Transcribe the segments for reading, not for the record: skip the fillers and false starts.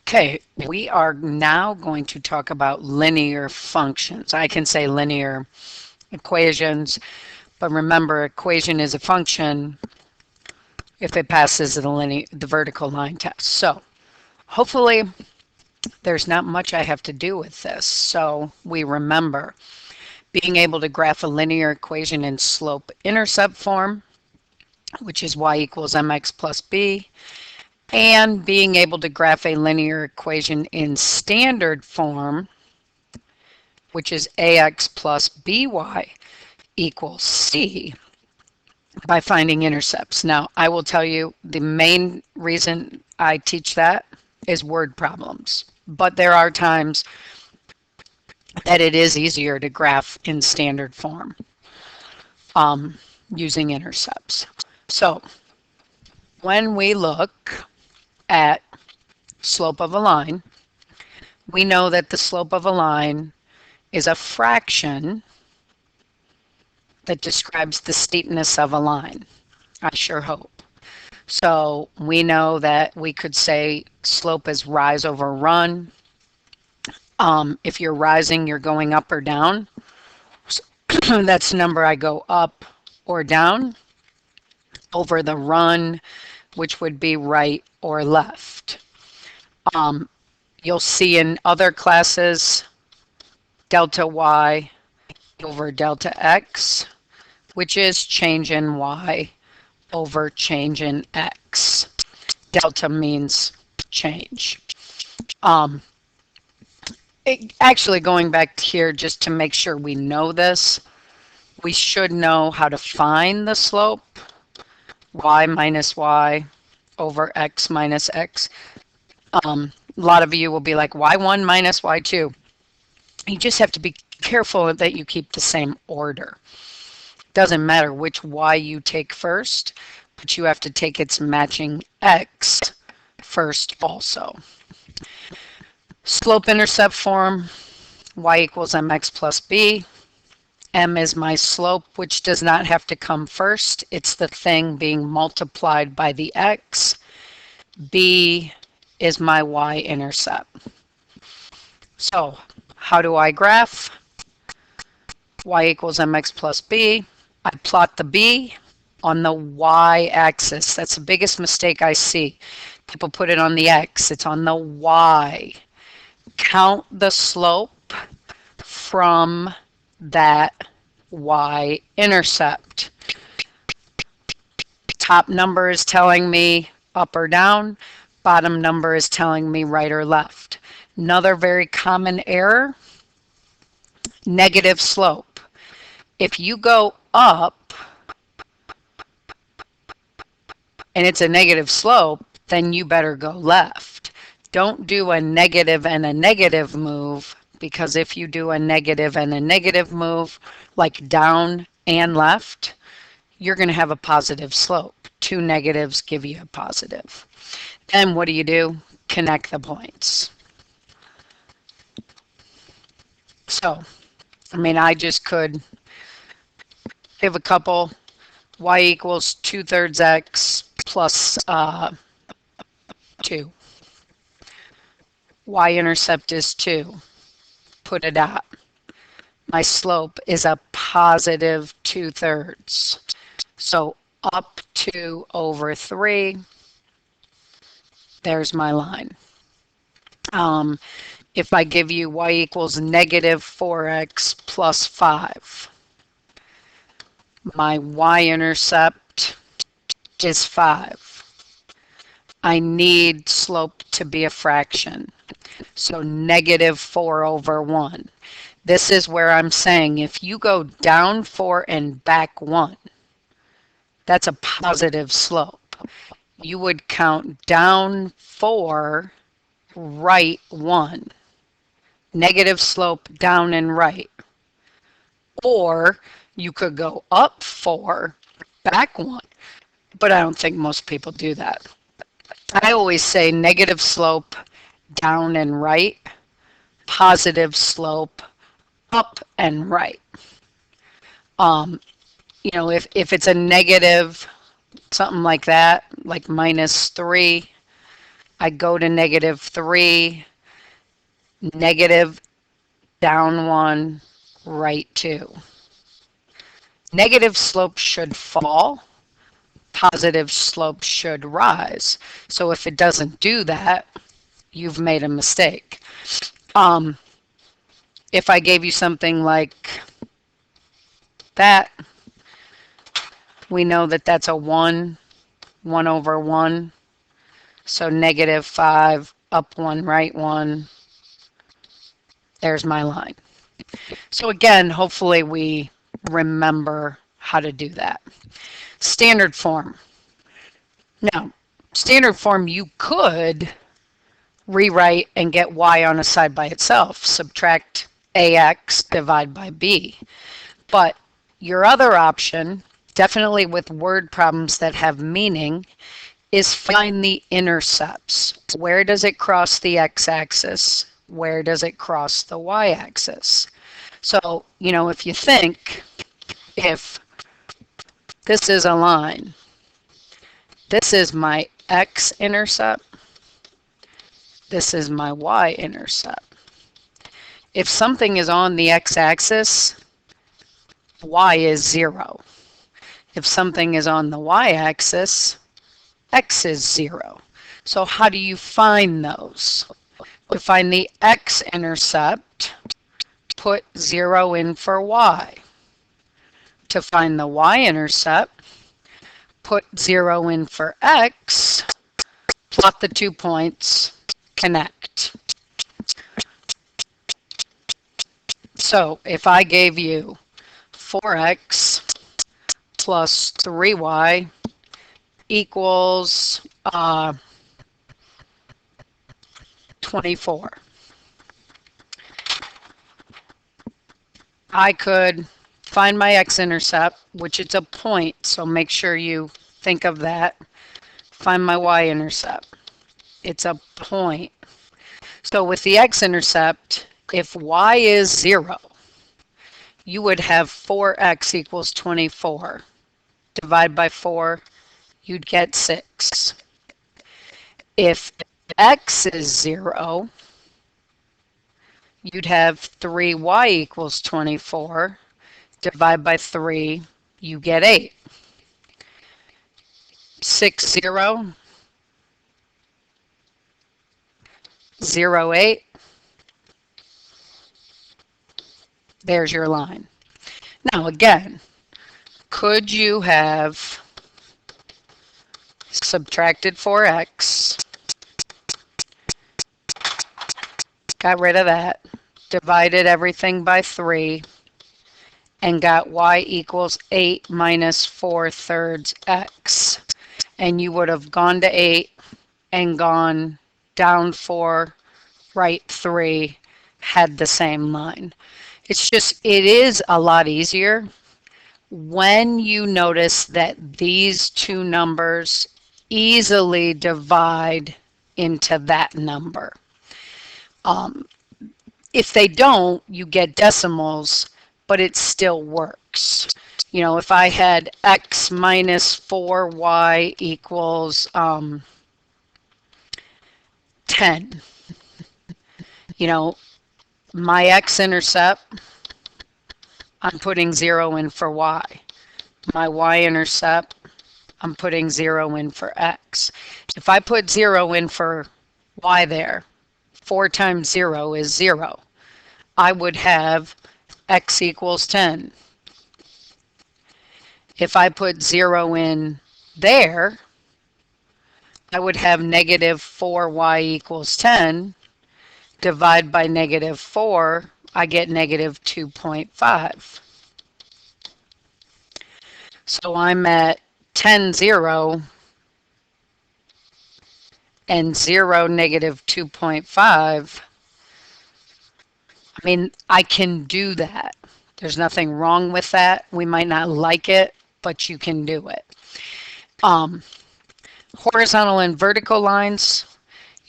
Okay, we are now going to talk about linear functions. I can say linear equations, but remember, equation is a function if it passes the vertical line test. So hopefully there's not much I have to do with this. So we remember being able to graph a linear equation in slope-intercept form, which is y equals mx plus b, and being able to graph a linear equation in standard form, which is ax plus by equals c, by finding intercepts. Now, I will tell you the main reason I teach that is word problems, but there are times that it is easier to graph in standard form using intercepts. So when we look at slope of a line, we know that the slope of a line is a fraction that describes the steepness of a line. I sure hope. So we know that we could say slope is rise over run. If you're rising, you're going up or down. So that's the number I go up or down over the run, which would be right or left. You'll see in other classes delta y over delta x, which is change in y over change in x. Delta means change. Actually, going back here just to make sure we know this, we should know how to find the slope, y minus y over x minus x. A lot of you will be like, y1 minus y2. You just have to be careful that you keep the same order. Doesn't matter which y you take first, but you have to take its matching x first also. Slope-intercept form, y equals mx plus b. M is my slope, which does not have to come first. It's the thing being multiplied by the x. B is my y-intercept. So how do I graph? Y equals mx plus b. I plot the b on the y-axis. That's the biggest mistake I see. People put it on the x. It's on the y. Count the slope from that y-intercept. Top number is telling me up or down. Bottom number is telling me right or left. Another very common error, negative slope. If you go up and it's a negative slope, then you better go left. Don't do a negative and a negative move, because if you do a negative and a negative move, like down and left, you're going to have a positive slope. Two negatives give you a positive. Then what do? Connect the points. So, I just could give a couple. Y equals 2/3 x plus 2. Y-intercept is 2. Put a dot. My slope is a positive 2/3. So up 2 over 3. There's my line. If I give you y equals negative 4x plus 5, my y-intercept is 5. I need slope to be a fraction. So negative 4 over 1. This is where I'm saying if you go down 4 and back 1, that's a positive slope. You would count down 4, right 1. Negative slope down and right. Or you could go up 4, back 1. But I don't think most people do that. I always say negative slope down and right, positive slope up and right. If it's a negative, something like that, like -3, I go to -3, negative, down 1, right 2. Negative slope should fall. Positive slope should rise. So if it doesn't do that, you've made a mistake. If I gave you something like that, we know that that's a 1, 1 over 1. So -5, up 1, right 1. There's my line. So again, hopefully we remember how to do that. Standard form. Now, standard form you could rewrite and get y on a side by itself. Subtract ax, divide by b. But your other option, definitely with word problems that have meaning, is find the intercepts. Where does it cross the x-axis? Where does it cross the y-axis? So, if you think, if this is a line, this is my x-intercept, this is my y-intercept. If something is on the x-axis, y is 0. If something is on the y-axis, x is 0. So how do you find those? To find the x-intercept, put 0 in for y. To find the y-intercept, put 0 in for x, plot the 2 points, connect. So if I gave you 4x plus 3y equals 24. I could find my x-intercept, which is a point, so make sure you think of that. Find my y-intercept. It's a point. So with the x-intercept, if y is 0, you would have 4x equals 24. Divide by 4, you'd get 6. If x is 0, you'd have 3y equals 24. Divide by 3, you get 8. 6, 0, 0, 8. There's your line. Now again, could you have subtracted 4x, got rid of that, divided everything by 3, and got y equals 8 minus 4/3 x. And you would have gone to 8 and gone down 4, right 3, had the same line. It is a lot easier when you notice that these two numbers easily divide into that number. If they don't, you get decimals, but it still works. If I had x minus 4y equals 10, my x-intercept, I'm putting 0 in for y. My y-intercept, I'm putting 0 in for x. If I put 0 in for y there, 4 times 0 is 0. I would have x equals 10. If I put 0 in there, I would have negative 4y equals 10. Divide by negative 4, I get negative 2.5. So I'm at 10, 0, and 0, negative 2.5. I mean, I can do that. There's nothing wrong with that. We might not like it, but you can do it. Horizontal and vertical lines.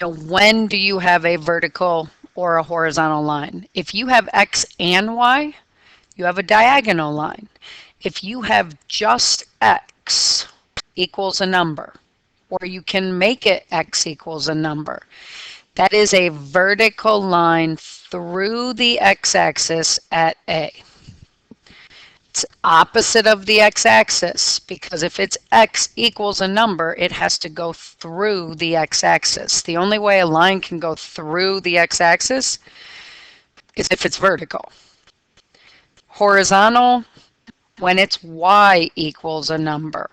When do you have a vertical or a horizontal line? If you have x and y, you have a diagonal line. If you have just x equals a number, or you can make it x equals a number. That is a vertical line through the x-axis at A. It's opposite of the x-axis because if it's x equals a number, it has to go through the x-axis. The only way a line can go through the x-axis is if it's vertical. Horizontal, when it's y equals a number.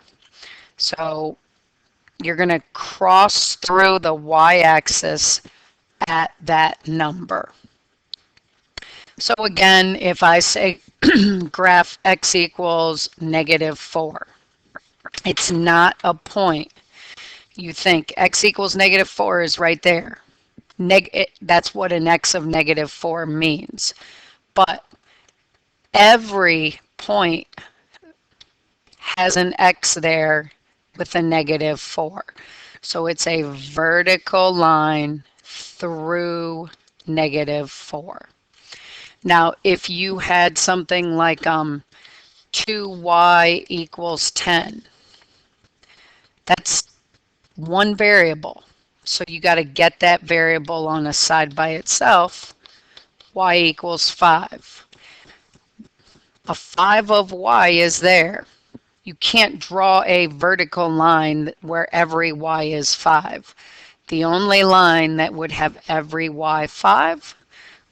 So you're going to cross through the y-axis at that number. So again, if I say graph x equals -4, it's not a point. You think x equals -4 is right there. That's what an x of -4 means. But every point has an x there with a -4. So it's a vertical line through -4. Now, if you had something like 2y equals 10, that's one variable. So you got to get that variable on a side by itself. Y equals 5. A 5 of y is there. You can't draw a vertical line where every y is 5. The only line that would have every y 5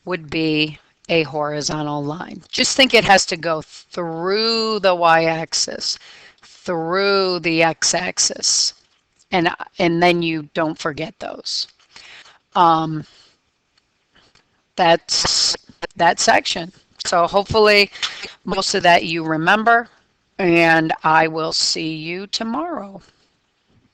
would be a horizontal line. Just think it has to go through the y-axis, through the x-axis, and then you don't forget those. That's that section. So hopefully most of that you remember, and I will see you tomorrow.